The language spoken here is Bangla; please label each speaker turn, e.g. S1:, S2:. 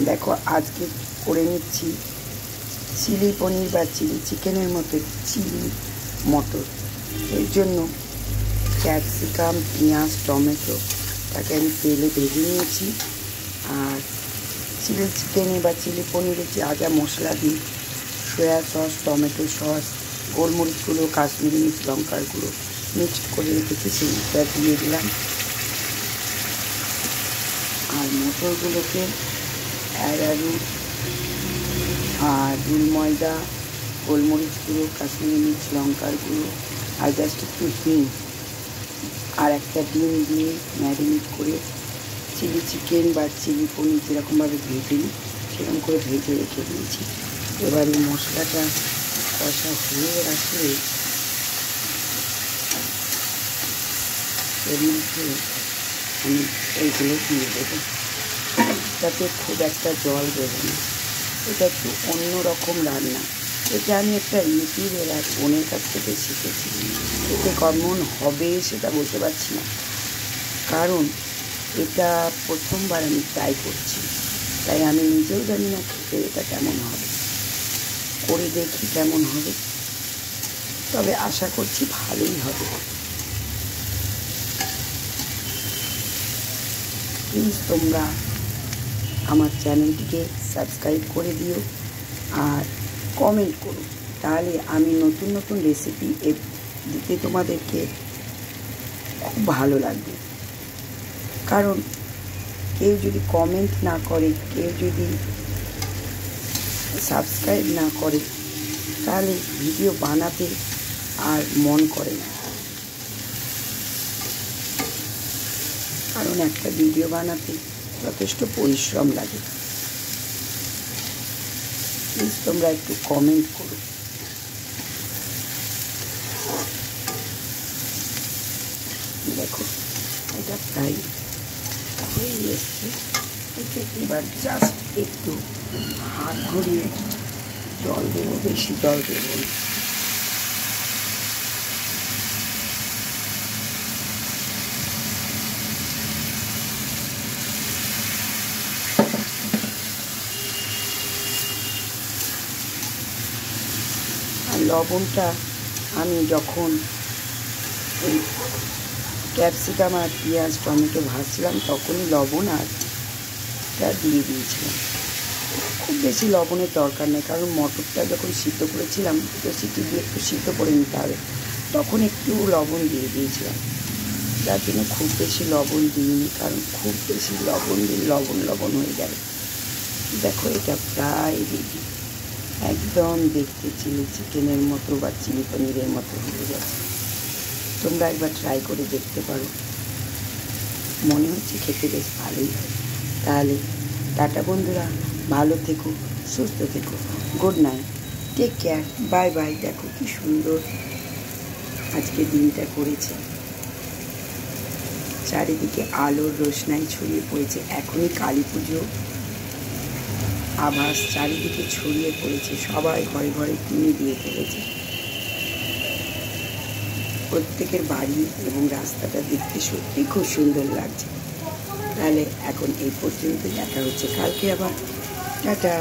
S1: দেখো আজকে করে নিচ্ছি চিলি পনির বা চিলি চিকেনের মতো চিলি মটর। এর জন্য ক্যাপসিকাম, পেঁয়াজ, টমেটো তাকে আমি তেলে ভেজে নিয়েছি। আর চিলি চিকেনে বা চিলি পনিরে যা যা মশলা দিই, সয়া সস, টমেটো সস, গোলমরিচ গুঁড়ো, কাশ্মীরি মির্চ, লঙ্কার গুঁড়ো মিক্সড করে রেখেছি, সেইটা দিয়ে দিলাম। আর মটরগুলোকে অ্যারারুট আর দুল ময়দা, গোলমরিচ গুঁড়ো, কাশ্মীরি মির্চ, লঙ্কার গুঁড়ো আর জাস্ট একটু হিং আর একটা ডিম দিয়ে ম্যারিনেট করে চিলি চিকেন বা চিলি পনির যেরকমভাবে ভেজে নিই সেরকম করে ভেজে রেখে দিয়েছি। এবার এই মশলাটা কষা হয়ে আসলে এর মধ্যে আমি এইগুলো দিয়ে দেবো, যাতে খুব একটা জল দেবে না। এটা একটু অন্যরকম রান্না। এটা আমি একটা ইউটিউবের এক বোনের কাছ থেকে শিখেছি। এতে কেমন হবে সেটা বলতে পারছি না, কারণ এটা প্রথমবার আমি ট্রাই করছি, তাই আমি নিজেও জানি না খেতে এটা কেমন হবে। করে দেখি কেমন হবে, তবে আশা করছি ভালোই হবে। প্লিজ তোমরা আমার চ্যানেলটিকে সাবস্ক্রাইব করে দিও আর কমেন্ট করো, তাহলে আমি নতুন নতুন রেসিপি দিতে তোমাদেরকে খুব ভালো লাগবে। কারণ কেউ যদি কমেন্ট না করে, কেউ যদি সাবস্ক্রাইব না করে, তাহলে ভিডিও বানাতে আর মন করে না। কারণ একটা ভিডিও বানাতে যথেষ্ট পরিশ্রম লাগে। প্লিজ তোমরা একটু কমেন্ট করো। দেখো এটা প্রায় হয়ে এসছে। এবার জাস্ট একটু হাত ঘুরিয়ে জল দেবো, বেশি জল দেবো। আর লবণটা আমি যখন এই ক্যাপসিকাম আর পেঁয়াজ টমেটো ভাজছিলাম তখনই লবণ আর দিয়ে দিয়েছিলাম। খুব বেশি লবণের দরকার নেই, কারণ মটরটা যখন সিদ্ধ করেছিলাম তো সিটি দিয়ে একটু সিদ্ধ করে নিতে হবে, তখন একটু লবণ দিয়ে দিয়েছিলাম। যার জন্য খুব বেশি লবণ দিইনি, কারণ খুব বেশি লবণ দিলে লবণ হয়ে যাবে। দেখো এটা প্রায় রেডি, একদম দেখতে চিলি চিকেনের মতো বা চিলি পনিরের মতো হয়ে গেছে। তোমরা একবার ট্রাই করে দেখতে পারো, মনে হচ্ছে খেতে বেশ ভালোই হয়। তাহলে টাটা বন্ধুরা, ভালো থেকো, সুস্থ থেকো, good night, take care, bye bye. দেখো কি সুন্দর আজকে দিনটা করেছে, চারিদিকে আলোর রোশনাই ছড়িয়ে পড়েছে। এখনই কালী পুজো আভাস চারিদিকে ছড়িয়ে পড়েছে, সবাই ঘরে ঘরে কিনে দিয়ে ফেলেছে। প্রত্যেকের বাড়ি এবং রাস্তাটা দেখতে সত্যি খুব সুন্দর লাগছে। তাহলে এখন এই পর্যন্ত, দেখা হচ্ছে কালকে আবার, টাটা।